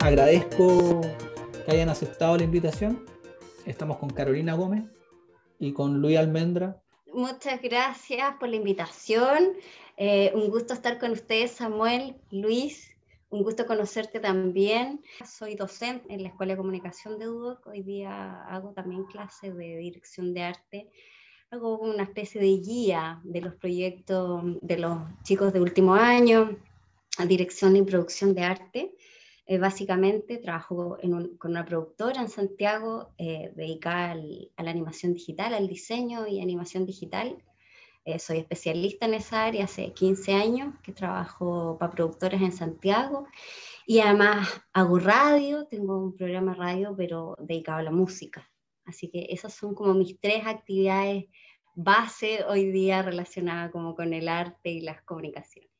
agradezco que hayan aceptado la invitación. Estamos con Carolina Gómez y con Luis Almendra. Muchas gracias por la invitación. Un gusto estar con ustedes, Samuel, Luis. Un gusto conocerte también. Soy docente en la Escuela de Comunicación de UDOC. Hoy día hago también clases de dirección de arte. Hago una especie de guía de los proyectos de los chicos de último año, dirección y producción de arte. Básicamente trabajo con una productora en Santiago dedicada a la animación digital, al diseño y animación digital. Soy especialista en esa área hace 15 años que trabajo para productoras en Santiago y además hago radio, tengo un programa de radio pero dedicado a la música. Así que esas son como mis tres actividades base hoy día relacionadas como con el arte y las comunicaciones.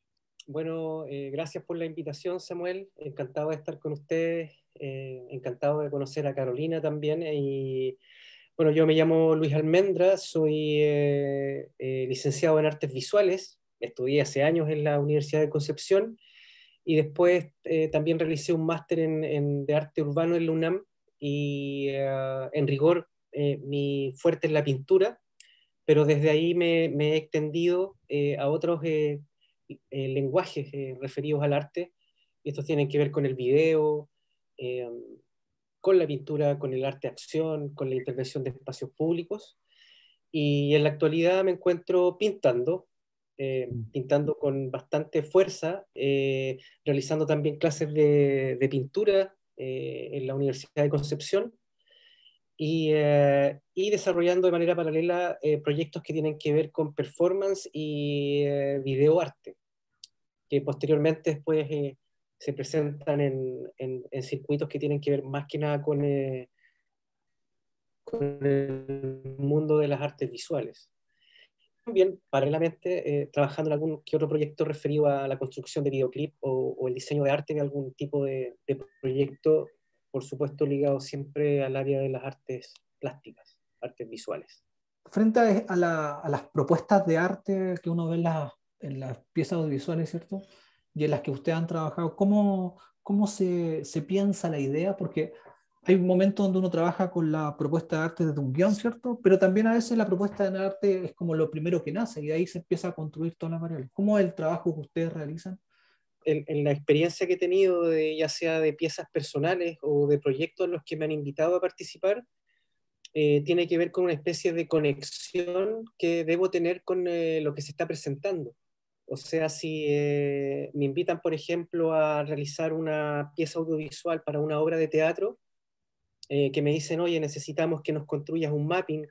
Bueno, gracias por la invitación, Samuel. Encantado de estar con ustedes. Encantado de conocer a Carolina también. Y bueno, yo me llamo Luis Almendra, soy licenciado en Artes Visuales. Estudié hace años en la Universidad de Concepción y después también realicé un máster de arte urbano en la UNAM. Y en rigor, mi fuerte es la pintura, pero desde ahí me he extendido a otros lenguajes referidos al arte. Estos tienen que ver con el video, eh, con la pintura, con el arte de acción, con la intervención de espacios públicos. Y en la actualidad me encuentro pintando con bastante fuerza, realizando también clases de pintura en la Universidad de Concepción y desarrollando de manera paralela proyectos que tienen que ver con performance y videoarte, que posteriormente después se presentan en circuitos que tienen que ver más que nada con el mundo de las artes visuales. También, paralelamente, trabajando en algún que otro proyecto referido a la construcción de videoclip o el diseño de arte de algún tipo de proyecto, por supuesto ligado siempre al área de las artes plásticas, artes visuales. Frente a las propuestas de arte que uno ve en las piezas audiovisuales, ¿cierto? Y en las que ustedes han trabajado, ¿cómo se piensa la idea? Porque hay momentos donde uno trabaja con la propuesta de arte desde un guión, ¿cierto? Pero también a veces la propuesta de arte es como lo primero que nace y de ahí se empieza a construir toda la variable. ¿Cómo es el trabajo que ustedes realizan? En la experiencia que he tenido, ya sea de piezas personales o de proyectos en los que me han invitado a participar, tiene que ver con una especie de conexión que debo tener con lo que se está presentando. O sea, si me invitan, por ejemplo, a realizar una pieza audiovisual para una obra de teatro, que me dicen, oye, necesitamos que nos construyas un mapping,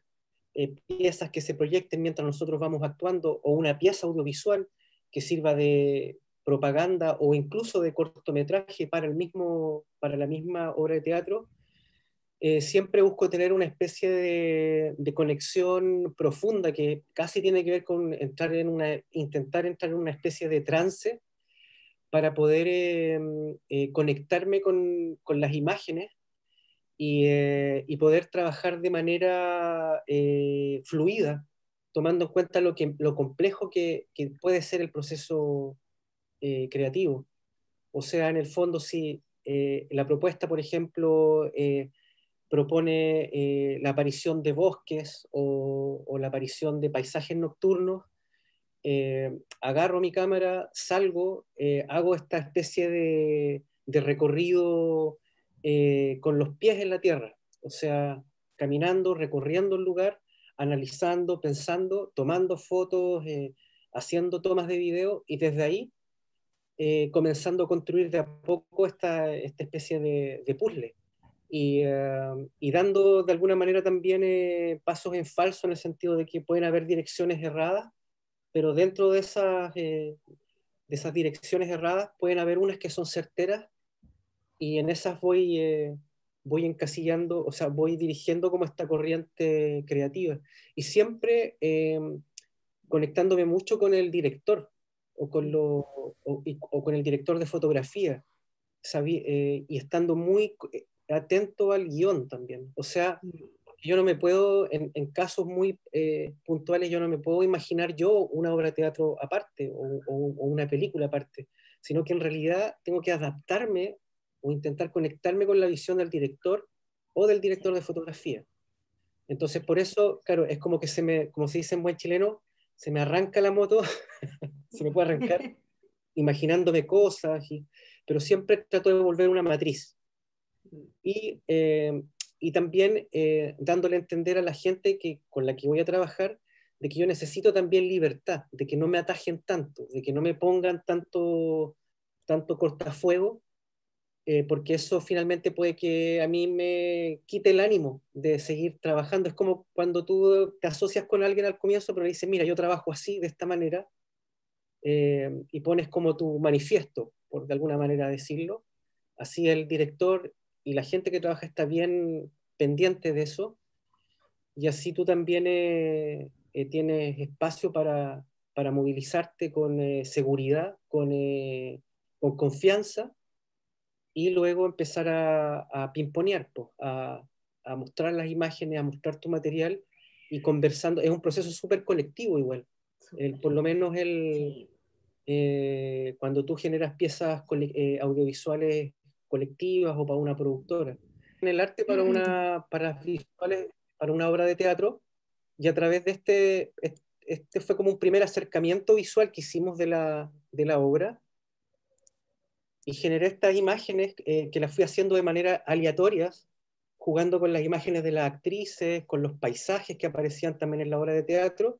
piezas que se proyecten mientras nosotros vamos actuando, o una pieza audiovisual que sirva de propaganda o incluso de cortometraje para la misma obra de teatro, siempre busco tener una especie de conexión profunda que casi tiene que ver con intentar entrar en una especie de trance para poder conectarme con las imágenes y poder trabajar de manera fluida, tomando en cuenta lo complejo que puede ser el proceso creativo. O sea, en el fondo, si la propuesta, por ejemplo, propone la aparición de bosques o la aparición de paisajes nocturnos, agarro mi cámara, salgo, hago esta especie de recorrido con los pies en la tierra, o sea, caminando, recorriendo el lugar, analizando, pensando, tomando fotos, haciendo tomas de video y desde ahí comenzando a construir de a poco esta especie de puzzle. Y dando de alguna manera también pasos en falso en el sentido de que pueden haber direcciones erradas, pero dentro de esas direcciones erradas pueden haber unas que son certeras y en esas voy encasillando, o sea, voy dirigiendo como esta corriente creativa y siempre conectándome mucho con el director o con el director de fotografía y estando muy atento al guión también. O sea, yo no me puedo, en casos muy puntuales, yo no me puedo imaginar yo una obra de teatro aparte o una película aparte, sino que en realidad tengo que adaptarme o intentar conectarme con la visión del director o del director de fotografía. Entonces, por eso, claro, es como que como se dice en buen chileno, se me arranca la moto, se me puede arrancar imaginándome cosas, pero siempre trato de volver una matriz. Y, y también dándole a entender a la gente con la que voy a trabajar de que yo necesito también libertad, de que no me atajen tanto, de que no me pongan tanto cortafuego, porque eso finalmente puede que a mí me quite el ánimo de seguir trabajando. Es como cuando tú te asocias con alguien al comienzo, pero le dices, mira, yo trabajo así, de esta manera, y pones como tu manifiesto, por de alguna manera decirlo. Así el director y la gente que trabaja está bien pendiente de eso, y así tú también tienes espacio para movilizarte con seguridad, con confianza, y luego empezar a pimponear, pues, a mostrar las imágenes, a mostrar tu material y conversando. Es un proceso súper colectivo igual. Por lo menos Sí. cuando tú generas piezas audiovisuales colectivas o para una productora. En el arte para visuales, para una obra de teatro, y a través de este fue como un primer acercamiento visual que hicimos de la obra, y generé estas imágenes que las fui haciendo de manera aleatorias, jugando con las imágenes de las actrices, con los paisajes que aparecían también en la obra de teatro,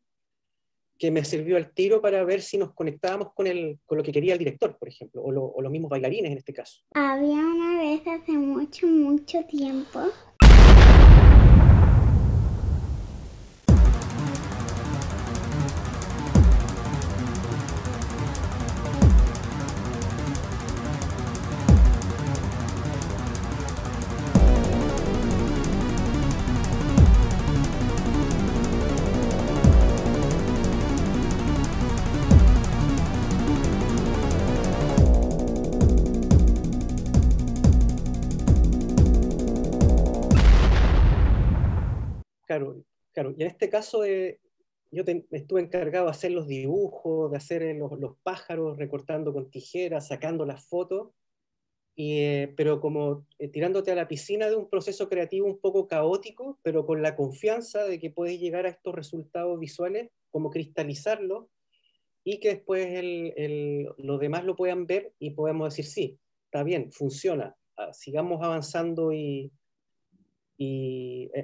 que me sirvió al tiro para ver si nos conectábamos con lo que quería el director, por ejemplo, o los mismos bailarines en este caso. Había una vez hace mucho, mucho tiempo. Claro, claro. Y en este caso me estuve encargado de hacer los dibujos, de hacer los pájaros, recortando con tijeras, sacando las fotos, pero como tirándote a la piscina de un proceso creativo un poco caótico, pero con la confianza de que puedes llegar a estos resultados visuales, como cristalizarlos, y que después los demás lo puedan ver y podemos decir, sí, está bien, funciona, sigamos avanzando y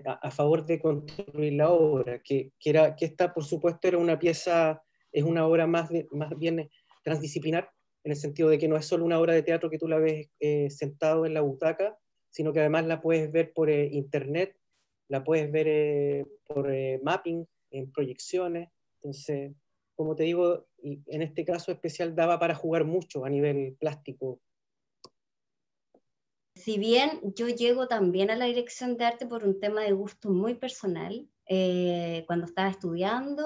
a favor de construir la obra, que esta, por supuesto, era una pieza, es una obra más bien transdisciplinar, en el sentido de que no es solo una obra de teatro que tú la ves sentado en la butaca, sino que además la puedes ver por internet, la puedes ver por mapping, en proyecciones. Entonces, como te digo, y en este caso especial daba para jugar mucho a nivel plástico. Si bien yo llego también a la dirección de arte por un tema de gusto muy personal, cuando estaba estudiando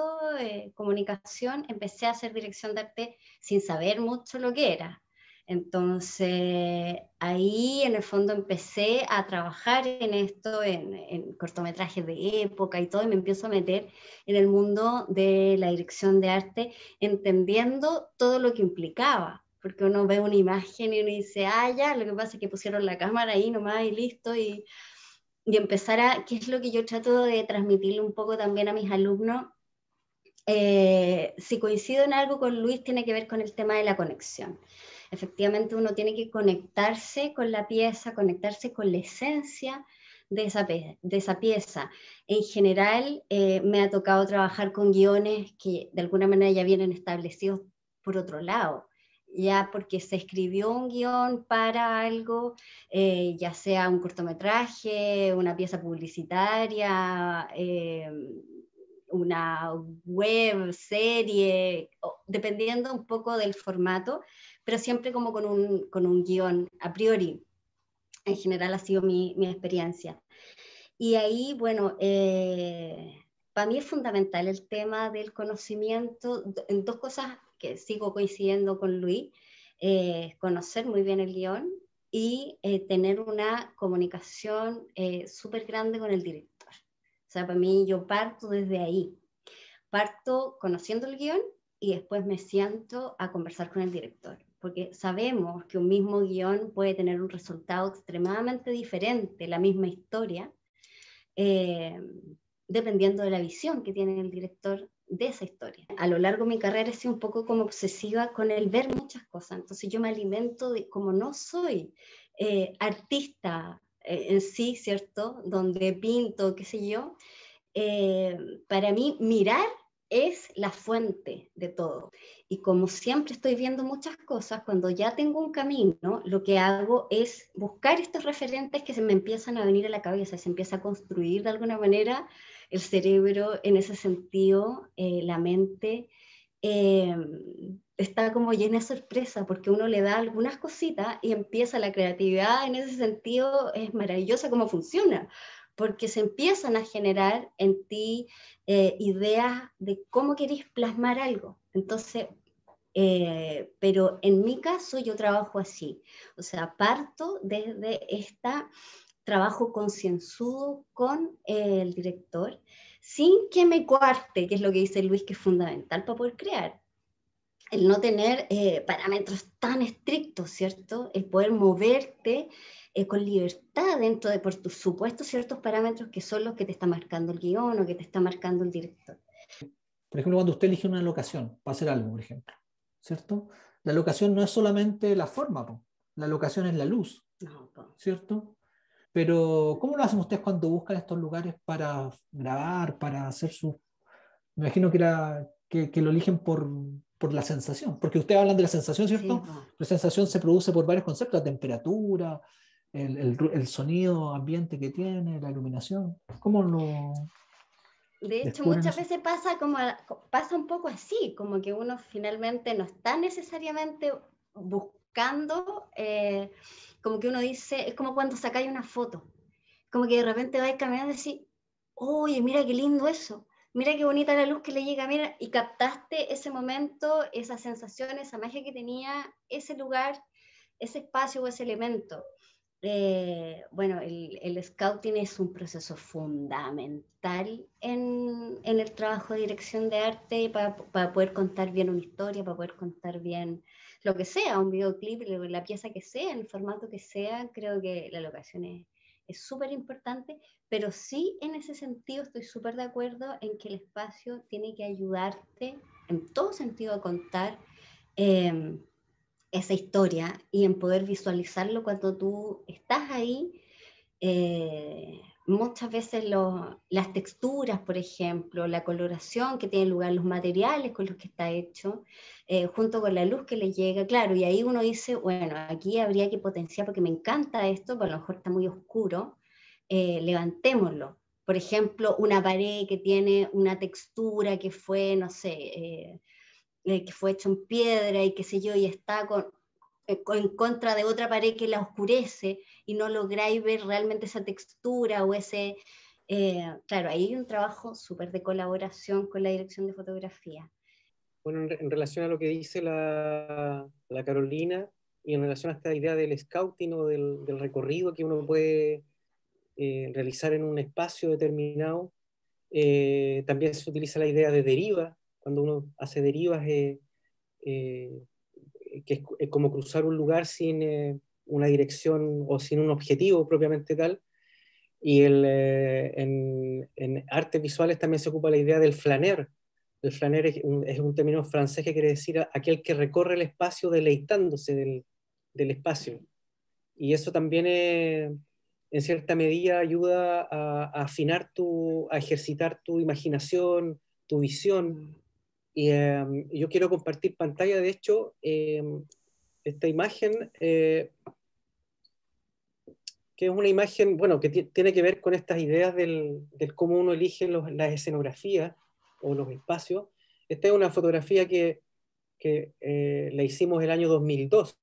comunicación, empecé a hacer dirección de arte sin saber mucho lo que era. Entonces, ahí en el fondo empecé a trabajar en esto, en cortometrajes de época y todo, y me empiezo a meter en el mundo de la dirección de arte, entendiendo todo lo que implicaba, porque uno ve una imagen y uno dice, ah, ya, lo que pasa es que pusieron la cámara ahí nomás y listo, y empezar qué es lo que yo trato de transmitirle un poco también a mis alumnos. Si coincido en algo con Luis, tiene que ver con el tema de la conexión. Efectivamente, uno tiene que conectarse con la pieza, conectarse con la esencia de esa pieza. En general, me ha tocado trabajar con guiones que de alguna manera ya vienen establecidos por otro lado, ya porque se escribió un guión para algo, ya sea un cortometraje, una pieza publicitaria, una web, serie, dependiendo un poco del formato, pero siempre como con un guión a priori. En general ha sido mi experiencia. Y ahí, bueno, para mí es fundamental el tema del conocimiento, en dos cosas que sigo coincidiendo con Luis, conocer muy bien el guión y tener una comunicación súper grande con el director. O sea, para mí yo parto desde ahí. Parto conociendo el guión y después me siento a conversar con el director, porque sabemos que un mismo guión puede tener un resultado extremadamente diferente, la misma historia, dependiendo de la visión que tiene el director de esa historia. A lo largo de mi carrera he sido un poco como obsesiva con el ver muchas cosas, entonces yo me alimento de, como no soy artista en sí, ¿cierto? Donde pinto, qué sé yo, para mí mirar es la fuente de todo. Y como siempre estoy viendo muchas cosas, cuando ya tengo un camino, lo que hago es buscar estos referentes que se me empiezan a venir a la cabeza, se empieza a construir de alguna manera el cerebro en ese sentido, la mente. eh, Está como llena de sorpresa porque uno le da algunas cositas y empieza la creatividad en ese sentido, es maravillosa cómo funciona, porque se empiezan a generar en ti ideas de cómo queréis plasmar algo. Entonces, pero en mi caso yo trabajo así, o sea, parto desde este trabajo concienzudo con el director, sin que me cuarte, que es lo que dice Luis, que es fundamental para poder crear. El no tener parámetros tan estrictos, ¿cierto? El poder moverte con libertad dentro de, por supuesto, ciertos parámetros que son los que te está marcando el guión o que te está marcando el director. Por ejemplo, cuando usted elige una locación para hacer algo, por ejemplo, ¿cierto? La locación no es solamente la forma, po. La locación es la luz, No, po. ¿cierto? Pero, ¿cómo lo hacen ustedes cuando buscan estos lugares para grabar, para hacer su... Me imagino que, que lo eligen por la sensación, porque ustedes hablan de la sensación, Sí, ¿cierto? po. La sensación se produce por varios conceptos, la temperatura, el sonido ambiente que tiene, la iluminación. ¿Cómo lo De hecho, descubren muchas eso? veces pasa, como, pasa un poco así, como que uno finalmente no está necesariamente buscando, como que uno dice, es como cuando sacáis una foto, como que de repente vais caminando y decís, oye, mira qué lindo eso, mira qué bonita la luz que le llega, mira, y captaste ese momento, esa sensación, esa magia que tenía ese lugar, ese espacio o ese elemento. Bueno, el scouting es un proceso fundamental en el trabajo de dirección de arte para poder contar bien una historia, para poder contar bien lo que sea, un videoclip, la pieza que sea, el formato que sea. Creo que la locación es súper importante, pero sí en ese sentido estoy súper de acuerdo en que el espacio tiene que ayudarte en todo sentido a contar eh, esa historia y en poder visualizarlo cuando tú estás ahí. Muchas veces las texturas, por ejemplo, la coloración que tiene lugar, los materiales con los que está hecho, junto con la luz que le llega, claro, y ahí uno dice, bueno, aquí habría que potenciar porque me encanta esto, pero a lo mejor está muy oscuro, levantémoslo. Por ejemplo, una pared que tiene una textura que fue, no sé, que fue hecho en piedra y qué sé yo, y está en contra de otra pared que la oscurece y no lográis ver realmente esa textura o ese... claro, ahí hay un trabajo súper de colaboración con la dirección de fotografía. Bueno, en relación a lo que dice la Carolina y en relación a esta idea del scouting o del recorrido que uno puede realizar en un espacio determinado, también se utiliza la idea de deriva, cuando uno hace derivas, eh, que es como cruzar un lugar sin una dirección o sin un objetivo propiamente tal. Y en artes visuales también se ocupa la idea del flaner. El flaner es un término francés que quiere decir aquel que recorre el espacio deleitándose del espacio. Y eso también en cierta medida ayuda a afinar a ejercitar tu imaginación, tu visión. Y yo quiero compartir pantalla, de hecho, esta imagen, que es una imagen, bueno, que tiene que ver con estas ideas del cómo uno elige las escenografías o los espacios. Esta es una fotografía que la hicimos el año 2002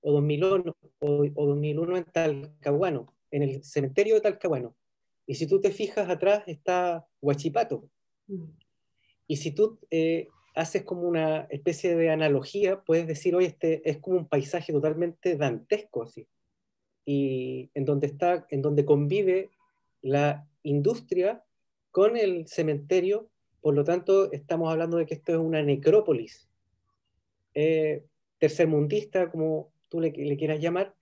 o 2001, o 2001 en Talcahuano, en el cementerio de Talcahuano. Y si tú te fijas atrás está Huachipato. Y si tú haces como una especie de analogía, puedes decir, oye, este es como un paisaje totalmente dantesco, así. Y en donde convive la industria con el cementerio Por lo tanto, estamos hablando de que esto es una necrópolis tercermundista, como tú le quieras llamar.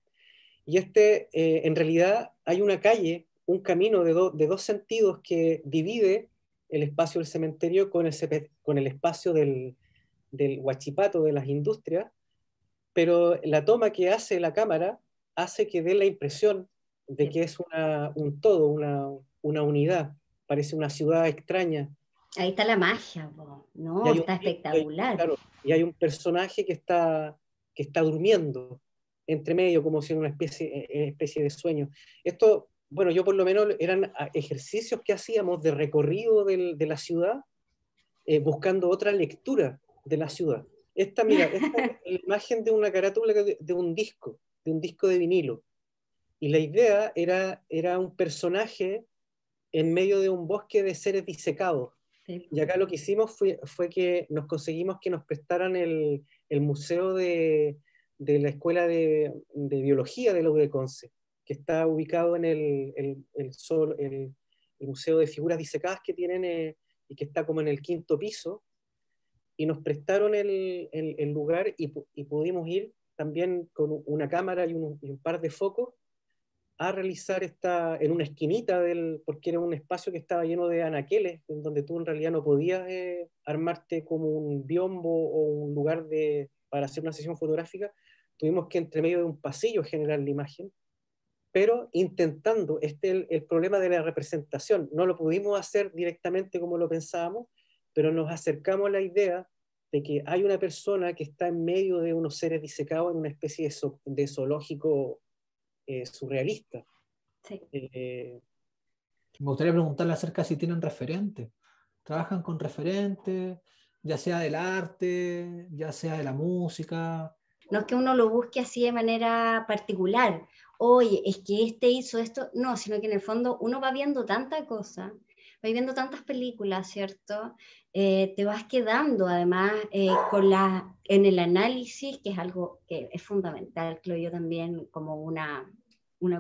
Y en realidad hay una calle, un camino de dos sentidos que divide el espacio del cementerio con el espacio del Huachipato, de las industrias, pero la toma que hace la cámara hace que dé la impresión de que es un todo, una unidad, parece una ciudad extraña. Ahí está la magia, Y ¿no? Está espectacular. claro, y hay un personaje que está durmiendo entre medio, como si en una especie de sueño. Esto, bueno, yo por lo menos eran ejercicios que hacíamos de recorrido de la ciudad, buscando otra lectura de la ciudad. Mira, esta es la imagen de una carátula de un disco de vinilo. Y la idea era un personaje en medio de un bosque de seres disecados. Sí. Y acá lo que hicimos fue que nos conseguimos que nos prestaran el museo de la Escuela de Biología de la U de Conce, que está ubicado en el Museo de Figuras Disecadas que tienen y que está como en el 5º piso. Y nos prestaron el lugar y pudimos ir también con una cámara y un par de focos a realizar en una esquinita porque era un espacio que estaba lleno de anaqueles, en donde tú en realidad no podías armarte como un biombo o un lugar para hacer una sesión fotográfica. Tuvimos que entre medio de un pasillo generar la imagen, pero intentando, el problema de la representación, no lo pudimos hacer directamente como lo pensábamos, pero nos acercamos a la idea de que hay una persona que está en medio de unos seres disecados en una especie de zoológico surrealista. Sí. Me gustaría preguntarle acerca si tienen referentes. ¿Trabajan con referentes, ya sea del arte, ya sea de la música? No es que uno lo busque así de manera particular. Oye, es que este hizo esto. No, sino que en el fondo uno va viendo tanta cosa, va viendo tantas películas, ¿cierto? Te vas quedando además en el análisis, que es algo que es fundamental, creo yo también, como una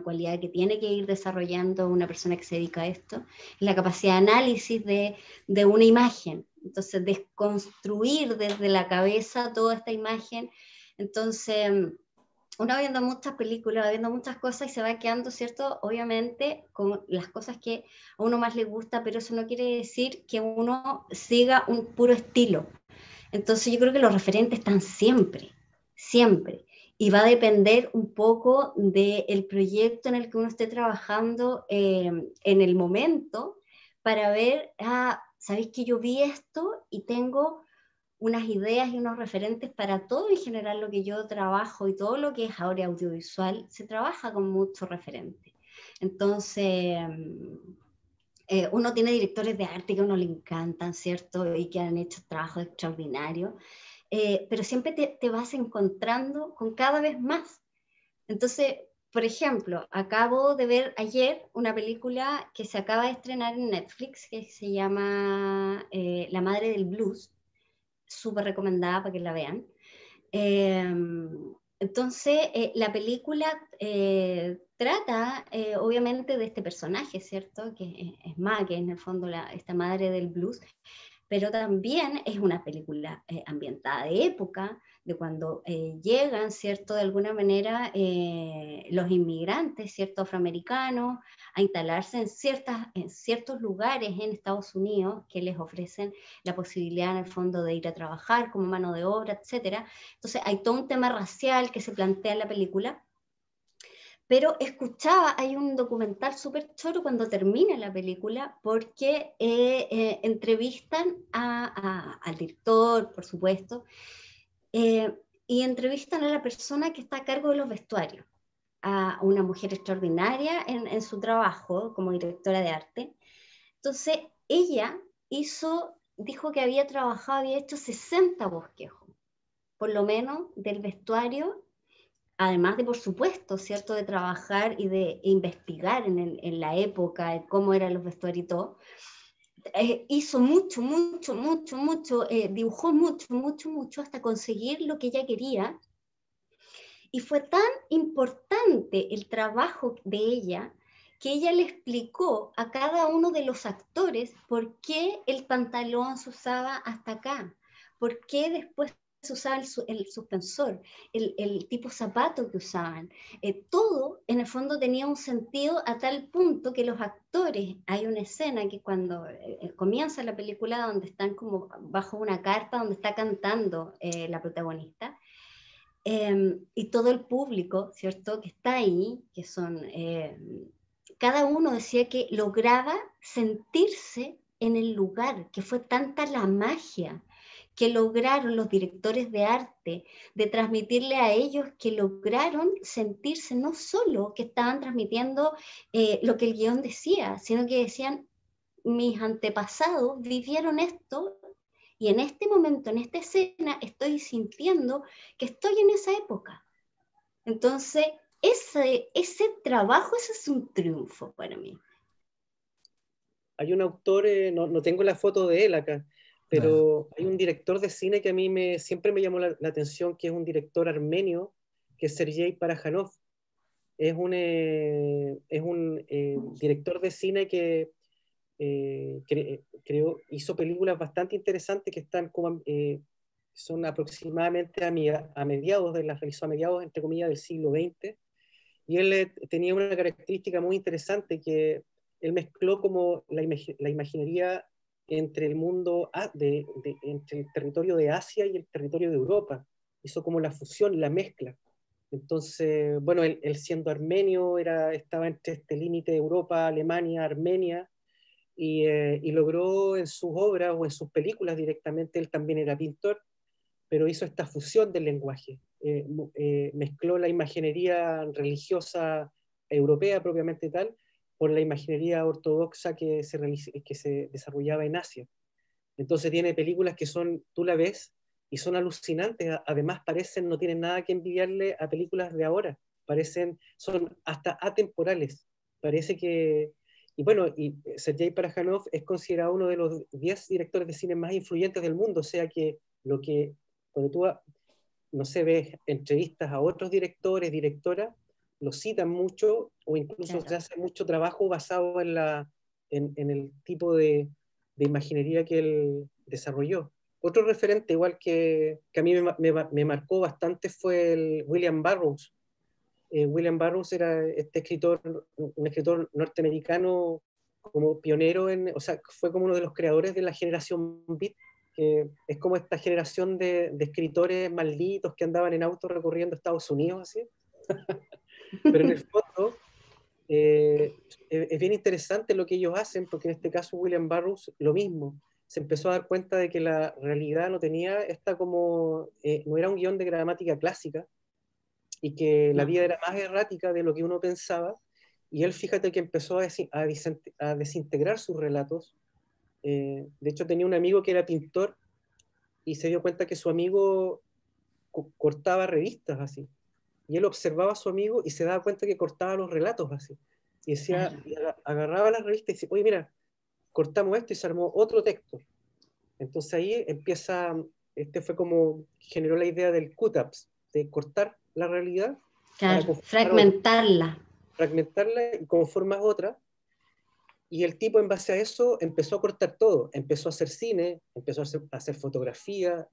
cualidad que tiene que ir desarrollando una persona que se dedica a esto, la capacidad de análisis de una imagen. Entonces, desconstruir desde la cabeza toda esta imagen. Entonces, uno va viendo muchas películas, va viendo muchas cosas y se va quedando, ¿cierto? Obviamente, con las cosas que a uno más le gusta, pero eso no quiere decir que uno siga un puro estilo. Entonces, yo creo que los referentes están siempre, siempre. Y va a depender un poco del proyecto en el que uno esté trabajando en el momento para ver, ¿sabéis que yo vi esto y tengo unas ideas y unos referentes para todo en general lo que yo trabajo y todo lo que es ahora audiovisual, se trabaja con muchos referentes. Entonces, uno tiene directores de arte que a uno le encantan, ¿cierto? Y que han hecho trabajos extraordinarios, pero siempre te vas encontrando con cada vez más. Entonces, por ejemplo, acabo de ver ayer una película que se acaba de estrenar en Netflix que se llama La Madre del Blues, súper recomendada para que la vean. Entonces, la película trata, obviamente, de este personaje, ¿cierto? Que es Ma, que es en el fondo esta madre del blues, pero también es una película ambientada de época, de cuando llegan, ¿cierto? De alguna manera los inmigrantes, ¿cierto? Afroamericanos, a instalarse en ciertos lugares en Estados Unidos que les ofrecen la posibilidad en el fondo de ir a trabajar como mano de obra, etc. Entonces hay todo un tema racial que se plantea en la película. Pero hay un documental súper choro cuando termina la película porque entrevistan al director, por supuesto, y entrevistan a la persona que está a cargo de los vestuarios, a una mujer extraordinaria en su trabajo como directora de arte. Entonces, ella dijo que había hecho 60 bosquejos, por lo menos del vestuario, además de, por supuesto, ¿cierto?, de trabajar y de investigar en la época, de cómo eran los vestuarios y todo. Hizo mucho, dibujó mucho, hasta conseguir lo que ella quería. Y fue tan importante el trabajo de ella que ella le explicó a cada uno de los actores por qué el pantalón se usaba hasta acá, por qué después se usaba el suspensor, el tipo de zapato que usaban. Todo en el fondo tenía un sentido a tal punto que los actores, hay una escena que cuando comienza la película donde están como bajo una carpa donde está cantando la protagonista, y todo el público, ¿cierto?, que está ahí, que son, cada uno decía que lograba sentirse en el lugar, que fue tanta la magia que lograron los directores de arte de transmitirle a ellos, que lograron sentirse no solo que estaban transmitiendo lo que el guión decía, sino que decían, mis antepasados vivieron esto y en este momento, en esta escena, estoy sintiendo que estoy en esa época. Entonces, ese trabajo, ese es un triunfo para mí. Hay un autor, no tengo la foto de él acá, pero hay un director de cine que a mí siempre me llamó la atención, que es un director armenio, que es Sergei Parajanov. Es un director de cine que hizo películas bastante interesantes que están como, son aproximadamente a mediados, las realizó a mediados, entre comillas, del siglo XX. Y él tenía una característica muy interesante, que él mezcló como la imaginería entre el mundo, entre el territorio de Asia y el territorio de Europa. Hizo como la fusión, la mezcla. Entonces, bueno, él siendo armenio, estaba entre este límite de Europa, Alemania, Armenia, y logró en sus obras o en sus películas directamente, él también era pintor, pero hizo esta fusión del lenguaje. Mezcló la imaginería religiosa europea propiamente tal por la imaginería ortodoxa que se desarrollaba en Asia. Entonces tiene películas que tú la ves y son alucinantes, además no tienen nada que envidiarle a películas de ahora, son hasta atemporales, parece que... Y bueno, Sergei Parajanov es considerado uno de los 10 directores de cine más influyentes del mundo, o sea que cuando tú, no sé, ves entrevistas a otros directores, directoras, los citan mucho, o incluso Claro. se hace mucho trabajo basado en el tipo de imaginería que él desarrolló. Otro referente, igual que a mí me marcó bastante, fue el William Burroughs. William Burroughs era un escritor norteamericano, como pionero o sea, fue como uno de los creadores de la generación beat, que es como esta generación de escritores malditos que andaban en auto recorriendo Estados Unidos, así. Pero en el fondo es bien interesante lo que ellos hacen, porque en este caso William Burroughs lo mismo. Se empezó a dar cuenta de que la realidad no tenía no era un guión de gramática clásica, y que la vida era más errática de lo que uno pensaba, y él, fíjate, que empezó a desintegrar sus relatos. De hecho, tenía un amigo que era pintor, y se dio cuenta que su amigo cortaba revistas así, y él observaba a su amigo y se daba cuenta que cortaba los relatos así, y decía, y agarraba las revistas y decía, oye, mira, cortamos esto, y se armó otro texto. Entonces ahí fue como generó la idea del cut-ups, de cortar la realidad, claro, fragmentarla y conformas otra. Y el tipo, en base a eso, empezó a cortar todo. Empezó a hacer cine, empezó a hacer fotografía,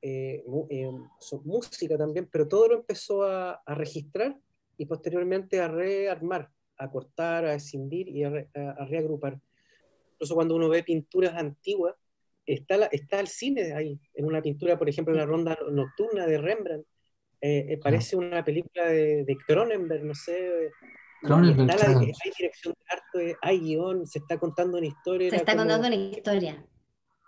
música también, pero todo lo empezó a registrar y posteriormente a rearmar, a cortar, a escindir y a reagrupar. Incluso cuando uno ve pinturas antiguas, está el cine ahí, en una pintura, por ejemplo, en la Ronda Nocturna de Rembrandt. Parece una película de Cronenberg, no sé. Cronenberg, claro. Hay dirección de arte, hay guión, se está contando una historia. Se está contando una historia.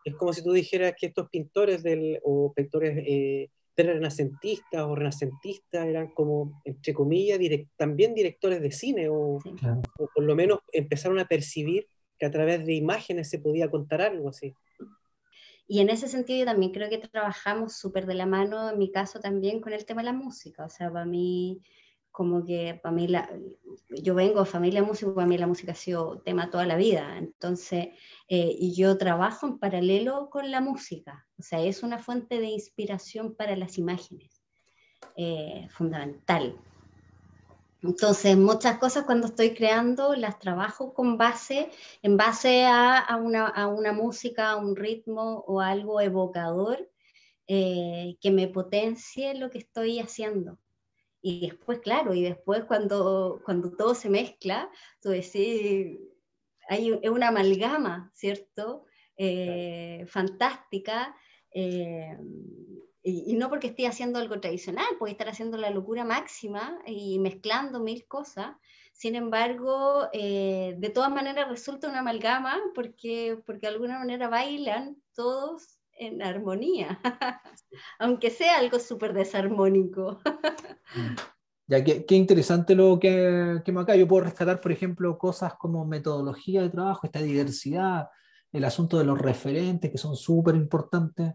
Es como si tú dijeras que estos pintores o pintores renacentistas o renacentistas eran como, entre comillas, también directores de cine, Sí. Claro. o por lo menos empezaron a percibir que a través de imágenes se podía contar algo así. Y en ese sentido yo también creo que trabajamos súper de la mano, en mi caso también, con el tema de la música. O sea, para mí, yo vengo de familia música, para mí la música ha sido tema toda la vida. Entonces, y yo trabajo en paralelo con la música. O sea, es una fuente de inspiración para las imágenes, fundamental. Entonces, muchas cosas cuando estoy creando las trabajo en base a una música, a un ritmo o algo evocador que me potencie lo que estoy haciendo. Y después, claro, y después cuando todo se mezcla, tú decís, es una amalgama, ¿cierto? Fantástica. eh, y no porque esté haciendo algo tradicional, puede estar haciendo la locura máxima y mezclando mil cosas. Sin embargo, de todas maneras resulta una amalgama porque de alguna manera bailan todos en armonía, aunque sea algo súper desarmónico. Ya que qué interesante lo que me acá. Yo puedo rescatar, por ejemplo, cosas como metodología de trabajo, esta diversidad, el asunto de los referentes, que son súper importantes,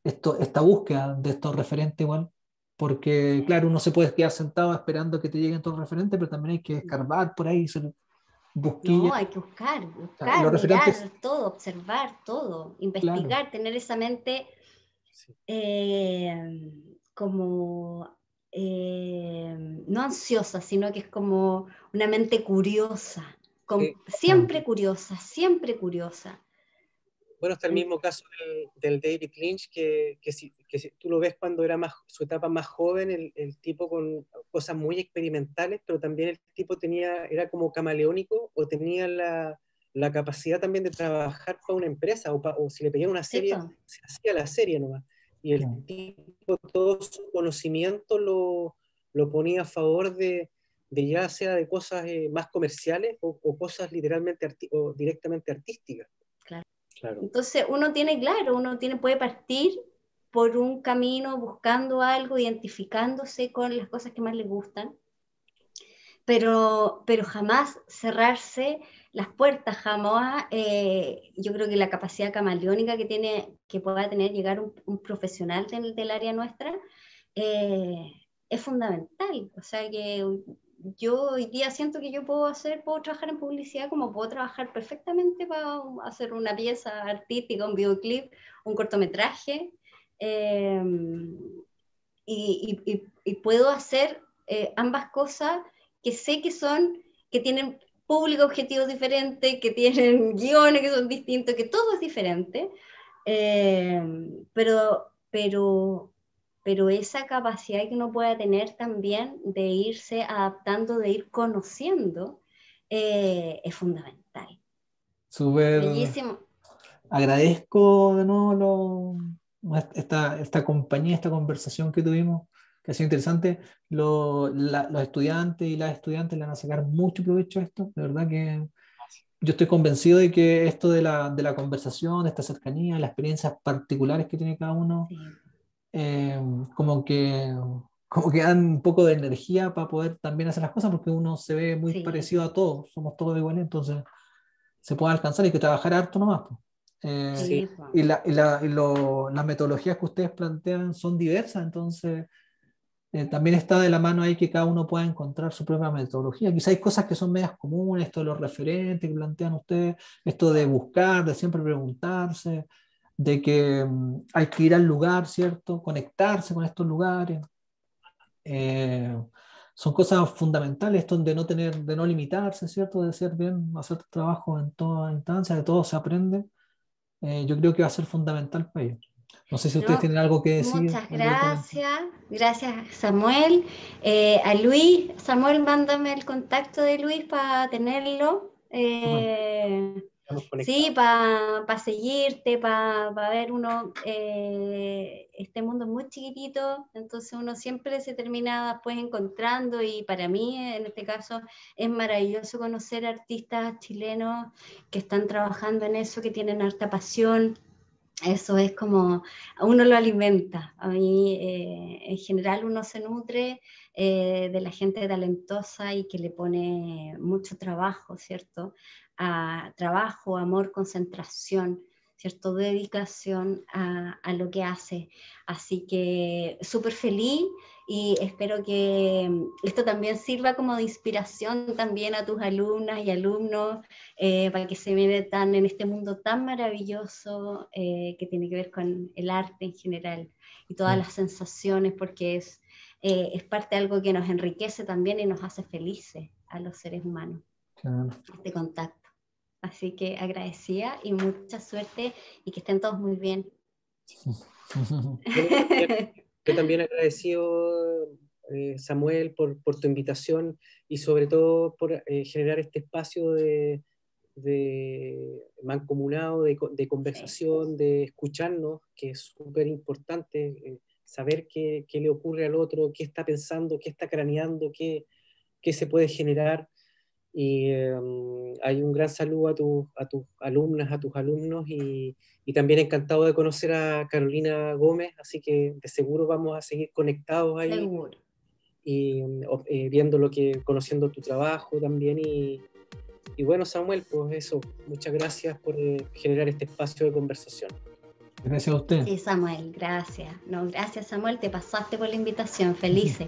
esta búsqueda de estos referentes igual, porque claro, uno se puede quedar sentado esperando que te lleguen todos los referentes, pero también hay que escarbar por ahí, hacer busquilla. No, hay que O sea, y buscar, los referentes, mirar todo, observar todo, claro, investigar, tener esa mente Sí. como no ansiosa, sino que es como una mente curiosa, Sí. siempre curiosa, siempre curiosa. Bueno, está el mismo caso del David Lynch, que si tú lo ves cuando era su etapa más joven, el tipo con cosas muy experimentales, pero también el tipo era como camaleónico o tenía la capacidad también de trabajar para una empresa o si le pedían una Sí, serie, po. se hacía la serie nomás. Y el tipo, todo su conocimiento lo ponía a favor de ya sea de cosas más comerciales o cosas literalmente o directamente artísticas. Claro. Claro. Entonces puede partir por un camino buscando algo, identificándose con las cosas que más le gustan, pero jamás cerrarse las puertas, jamás, yo creo que la capacidad camaleónica que pueda tener llegar un profesional del área nuestra eh, es fundamental. O sea que yo hoy día siento que puedo trabajar en publicidad como puedo trabajar perfectamente para hacer una pieza artística, un videoclip, un cortometraje, eh, y puedo hacer ambas cosas que sé que tienen público objetivo diferente, que tienen guiones que son distintos, que todo es diferente, eh, pero, pero, pero esa capacidad que uno pueda tener también de irse adaptando, de ir conociendo, es fundamental. súper. Bellísimo. Agradezco de nuevo esta compañía, esta conversación que tuvimos, que ha sido interesante. Los estudiantes y las estudiantes le van a sacar mucho provecho a esto. De verdad que yo estoy convencido de que esto de la conversación, de esta cercanía, las experiencias particulares que tiene cada uno, Sí, eh, como que, como que dan un poco de energía para poder también hacer las cosas, porque uno se ve muy sí, parecido a todos, somos todos iguales, entonces se puede alcanzar y que trabajar harto nomás, pues. Sí, sí, po. Las metodologías que ustedes plantean son diversas, entonces también está de la mano ahí que cada uno pueda encontrar su propia metodología. Quizá hay cosas que son medias comunes, esto de los referentes que plantean ustedes, esto de buscar, de siempre preguntarse, de que hay que ir al lugar, ¿cierto? Conectarse con estos lugares. Eh, Son cosas fundamentales, esto de no tener, de no limitarse, ¿cierto? De ser bien, hacer trabajo en toda instancia, de todo se aprende. Yo creo que va a ser fundamental para ellos. No sé si ustedes No, tienen algo que decir, muchas algo que comentar. gracias. Gracias, Samuel. A Luis, Samuel, mándame el contacto de Luis para tenerlo. Súper. estamos Sí, conectados. para seguirte, para ver uno. Este mundo es muy chiquitito, entonces uno siempre se termina después encontrando. Y para mí, en este caso, es maravilloso conocer artistas chilenos que están trabajando en eso, que tienen harta pasión. Eso es como, a uno lo alimenta. A mí, en general, uno se nutre de la gente talentosa y que le pone mucho trabajo, ¿cierto? Trabajo, amor, concentración, ¿cierto? Dedicación a lo que hace. Así que súper feliz y espero que esto también sirva como de inspiración también a tus alumnas y alumnos para que se metan en este mundo tan maravilloso que tiene que ver con el arte en general y todas Sí. las sensaciones, porque es parte de algo que nos enriquece también y nos hace felices a los seres humanos, Claro. este contacto. Así que agradecida y mucha suerte y que estén todos muy bien. Yo también agradecido, Samuel, por tu invitación y sobre todo por generar este espacio de mancomunado, de conversación, de escucharnos, que es súper importante, saber qué le ocurre al otro, qué está pensando, qué está craneando, qué se puede generar. Y hay un gran saludo a tus alumnas, a tus alumnos y también encantado de conocer a Carolina Gómez, así que de seguro vamos a seguir conectados ahí Seguro. y viendo conociendo tu trabajo también y bueno, Samuel, pues eso, muchas gracias por generar este espacio de conversación. Gracias a usted. Sí, Samuel, gracias. No, gracias, Samuel, te pasaste por la invitación, felices.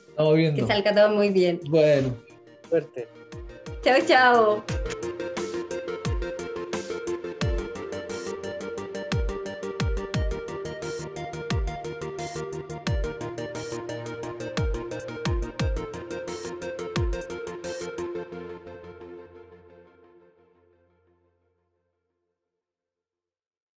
Estamos viendo. Que salga todo muy bien. Bueno. Suerte. Chao, chao.